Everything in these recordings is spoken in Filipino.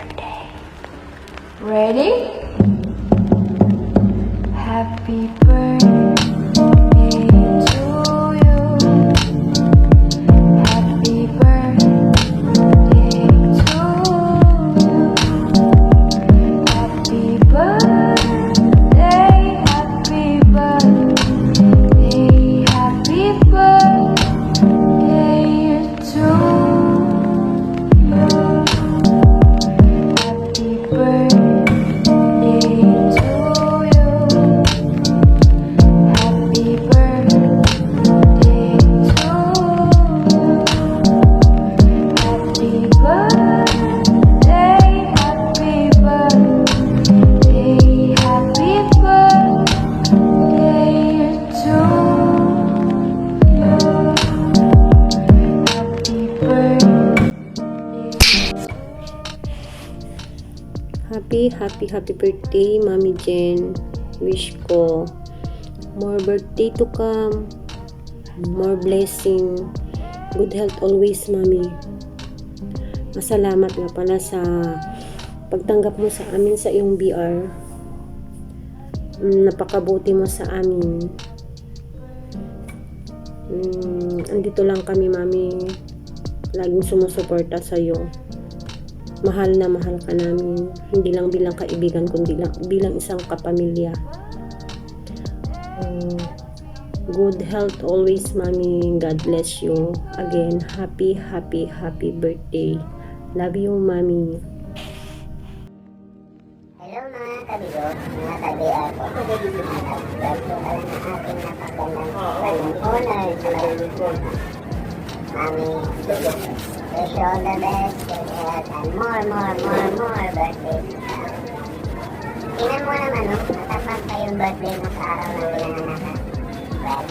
birthday. Ready? Happy birthday to you. Happy birthday to you. Happy birthday, happy birthday, happy birthday to you. Happy birthday to you. Happy birthday to you. Happy birthday, happy birthday, happy birthday to you. Happy birthday. Happy birthday, Mami Jen. Wish ko more birthday to come, more blessing, good health always, Mami. Masalamat nga pala sa pagtanggap mo sa amin sa iyong BR. Napakabuti mo sa amin. Andito lang kami, Mami. Laging sumusuporta sa iyo. Mahal na mahal ka namin. Hindi lang bilang kaibigan, kundi bilang isang kapamilya. Good health always, Mami. God bless you. Again, happy birthday. Love you, Mami. Hello mga kabigo, mga ka-BR po. Nag-vlog po pala ng ating napagandang honor sa Lord. Mami, wish you all the best, good health, and more birthdays. Tingnan mo naman, no? Natapat pa yung birthday mo sa araw ng pinanganak. Well,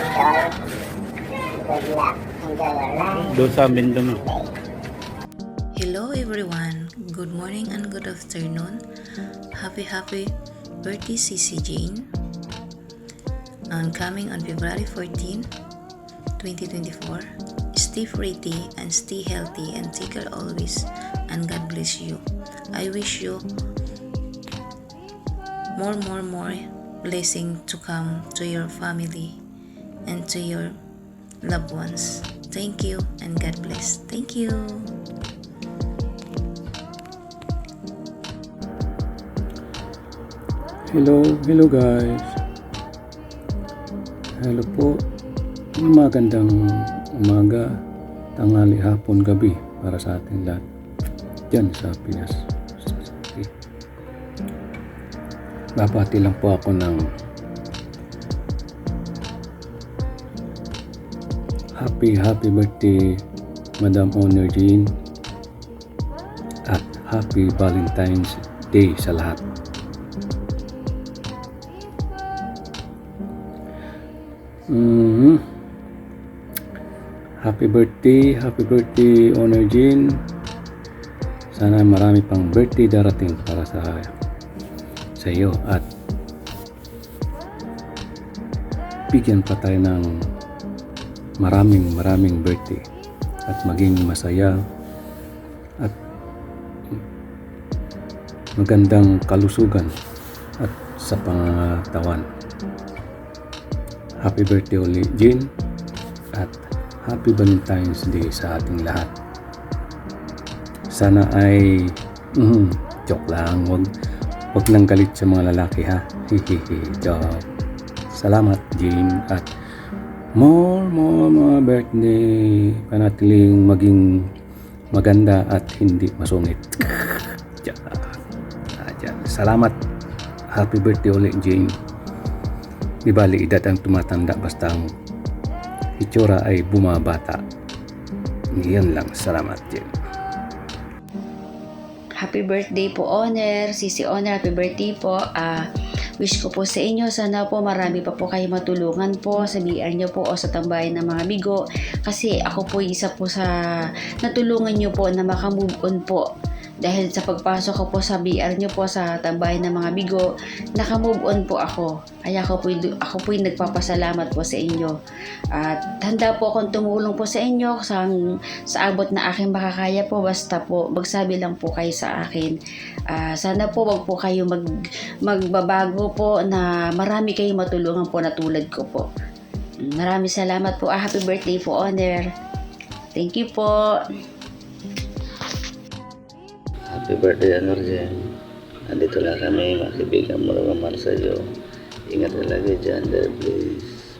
enjoy. Good luck. Enjoy your life. Doon sa amin doon. Hello everyone, good morning and good afternoon. Happy birthday CC Jane. Coming on February 14, 2024. Stay pretty and stay healthy and take care always, and God bless you. I wish you more blessing to come to your family and to your loved ones. Thank you and God bless. Thank you. Hello guys. Hello po. Magandang umaga, tanghali, hapon, gabi para sa ating lahat dyan sa Pinas. Babati lang po ako ng happy birthday Madam Honor Jean at happy Valentine's Day sa lahat. Happy birthday Honor Jean. Sana marami pang birthday darating para sa iyo at bigyan pa tayo ng maraming birthday at maging masaya at magandang kalusugan at sa pangangatawan. Happy birthday ulit, Jean, at happy Valentine's Day sa ating lahat. Sana ay joke lang, wag nang galit sa mga lalaki, ha. Joke. Salamat, Jean, at more birthday, panatiling maging maganda at hindi masungit. Salamat. Happy birthday ulit, Jane. Di bali edad ang tumatanda, basta ang itsura ay bumabata. Yan lang. Salamat, Jane. Happy birthday po, Honor. Sisi Honor, happy birthday po. Wish ko po sa inyo, sana po marami pa po kayo matulungan po sa BR nyo po o sa tambayan ng mga bigo. Kasi ako po isa po sa natulungan nyo po na makamove on po Dahil sa pagpasok ko po sa BR nyo po sa tambayan ng mga bigo, naka-move on po ako. Kaya ako po'y nagpapasalamat po sa inyo. At handa po akong tumulong po sa inyo sa abot na aking makakaya po. Basta po, magsabi lang po kayo sa akin. Sana po wag po kayo magbabago po na marami kayong matulungan po na tulad ko po. Maraming salamat po. Happy birthday po, Honor. Thank you po. Happy birthday, Anorjen. Nandito lang kami, mga kaibigan mo naman sa iyo. Ingat ka lagi dyan, there, please.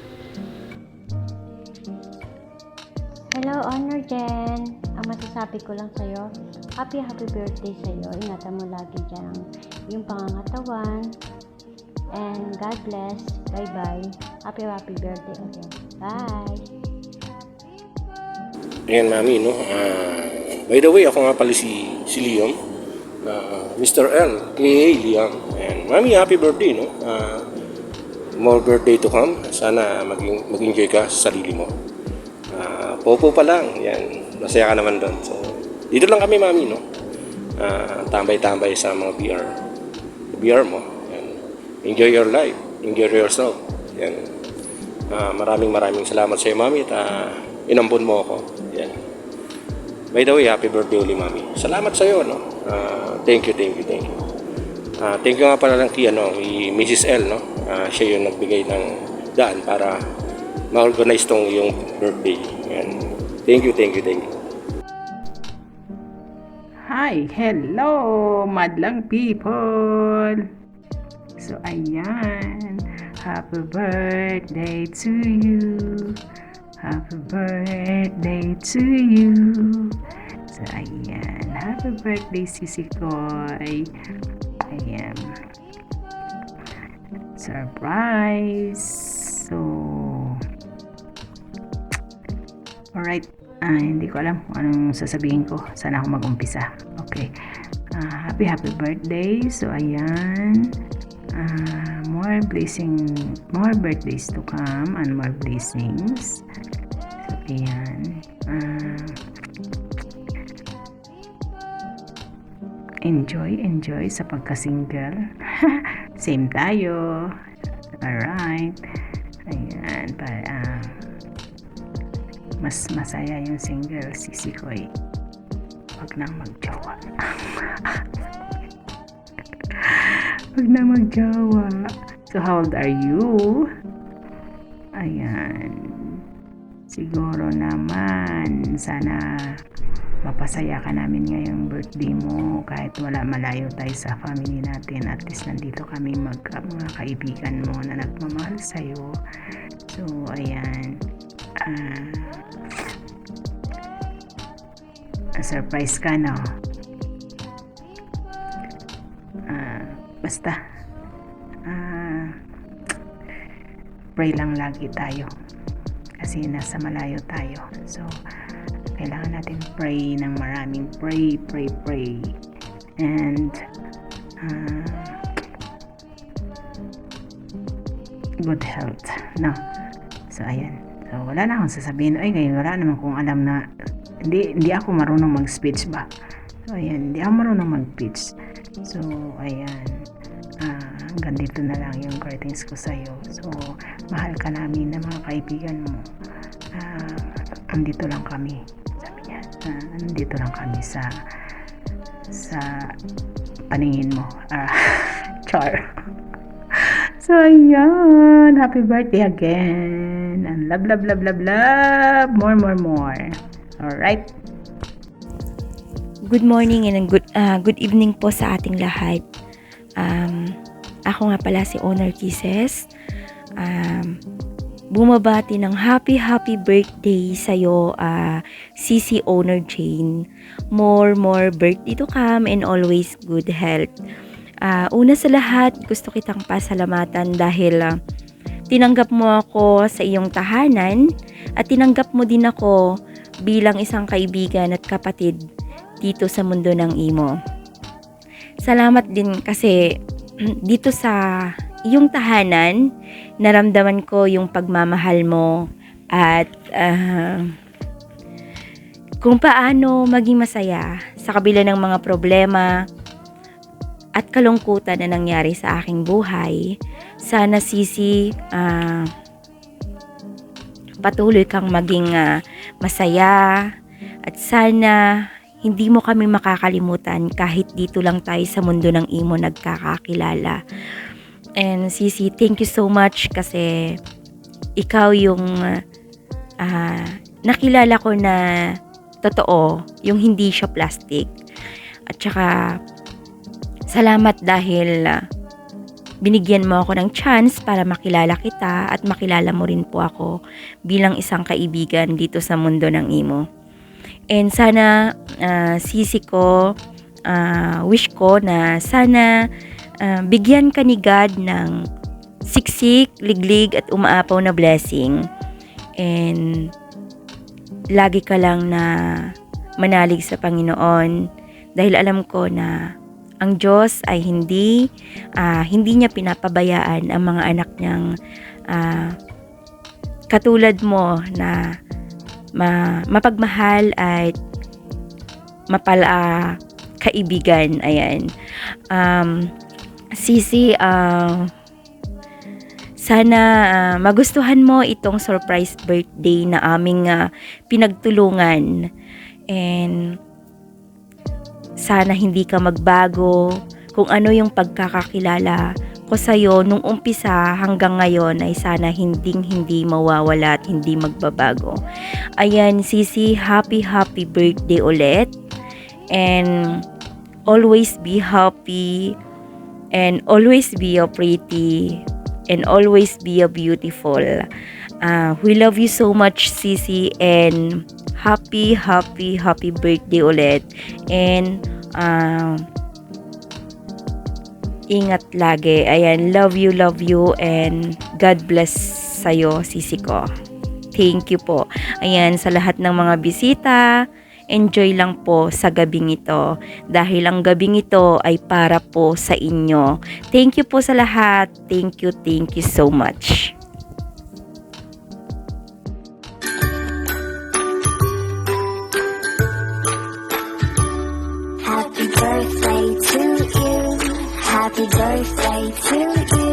Hello, Honor Jen. Ang masasabi ko lang sa'yo, happy birthday sa'yo. Ingatan mo lagi dyan ang iyong pangangatawan. And God bless. Bye-bye. Happy birthday again. Bye! Ayan, Mami, no? By the way, ako nga pala si Liam, Mr. L, K.A. Liam. And Mami, happy birthday, no? More birthday to come. Sana mag-enjoy ka sa sarili mo. Popo pa lang, yan. Masaya ka naman doon. So, dito lang kami, Mami, no? Tambay-tambay sa mga BR mo. Yan. Enjoy your life. Enjoy yourself. Yan. Maraming salamat sa iyo, Mami, at inampun mo ako. Yan. By the way, happy birthday ulit, Mami. Salamat sa iyo, no? Thank you. Thank you nga pala lang kay Mrs. L, no? Siya yung nagbigay ng daan para ma-organize tong yung birthday. Yan. Thank you. Hi, hello, madlang people. So, ayan. Happy birthday to you. Happy birthday to you. So, ayan. Happy birthday, Sisi Koy. Ayan. Surprise. So, alright. Hindi ko alam kung anong sasabihin ko. Sana ako mag-umpisa. Okay. Happy birthday. So, ayan. More birthdays to come and more blessings. So, ayan. Enjoy sa pagka-single. Same tayo. Alright. Ayan. Mas masaya yung single, Sisi Koy. Wag nang magjowa. Wag nang magjowa. So, how old are you? Ayan. Siguro naman, sana mapasaya ka namin ngayong birthday mo. Kahit malayo tayo sa family natin, at least nandito kami mga kaibigan mo na nagmamahal sa'yo. So, ayan. Surprise ka, no? Basta pray lang lagi tayo kasi nasa malayo tayo. So, kailangan natin pray ng maraming pray and good health, no? So, ayan. So, wala na akong sasabihin. Ay, ngayon wala naman kung alam na hindi ako marunong mag-speech ba. So, ayan. Hindi ako marunong mag-speech. So, ayan. Hanggang dito na lang yung greetings ko sa'yo. So, mahal ka namin na mga kaibigan mo. Andito lang kami. Sabi niya. Andito lang kami sa paningin mo. Char. So, ayan. Happy birthday again. And love. More. Alright. Good morning and good evening po sa ating lahat. Ako nga pala si Honor Kisses. Bumabati ng happy birthday sa'yo, Sisi Honor Jane. More birthday to come and always good health. Una sa lahat, gusto kitang pasalamatan dahil tinanggap mo ako sa iyong tahanan at tinanggap mo din ako bilang isang kaibigan at kapatid dito sa mundo ng imo. Salamat din kasi dito sa iyong tahanan, naramdaman ko yung pagmamahal mo at kung paano maging masaya sa kabila ng mga problema at kalungkutan na nangyari sa aking buhay, sana Sisi, patuloy kang maging masaya at sana hindi mo kami makakalimutan kahit dito lang tayo sa mundo ng imo nagkakakilala. And Sisi, thank you so much kasi ikaw yung nakilala ko na totoo, yung hindi siya plastic. At saka salamat dahil binigyan mo ako ng chance para makilala kita at makilala mo rin po ako bilang isang kaibigan dito sa mundo ng imo. And sana Sisi ko, wish ko na sana bigyan ka ni God ng siksik, liglig at umaapaw na blessing. And lagi ka lang na manalig sa Panginoon dahil alam ko na ang Diyos ay hindi niya pinapabayaan ang mga anak niyang katulad mo na mapagmahal at kaibigan. Ayan. Sisi, sana magustuhan mo itong surprise birthday na aming pinagtulungan. And sana hindi ka magbago kung ano yung pagkakakilala ko sa'yo nung umpisa hanggang ngayon ay sana hindi mawawala at hindi magbabago. Ayan, Sisi, happy birthday ulit. And always be happy and always be pretty and always be beautiful. We love you so much, Sisi, and happy birthday ulit. And ingat lagi. Ayan, love you and God bless sa'yo, Sisi ko. Thank you po. Ayan, sa lahat ng mga bisita, enjoy lang po sa gabing ito dahil ang gabing ito ay para po sa inyo. Thank you po sa lahat. Thank you so much. Happy birthday to you. Happy birthday to you.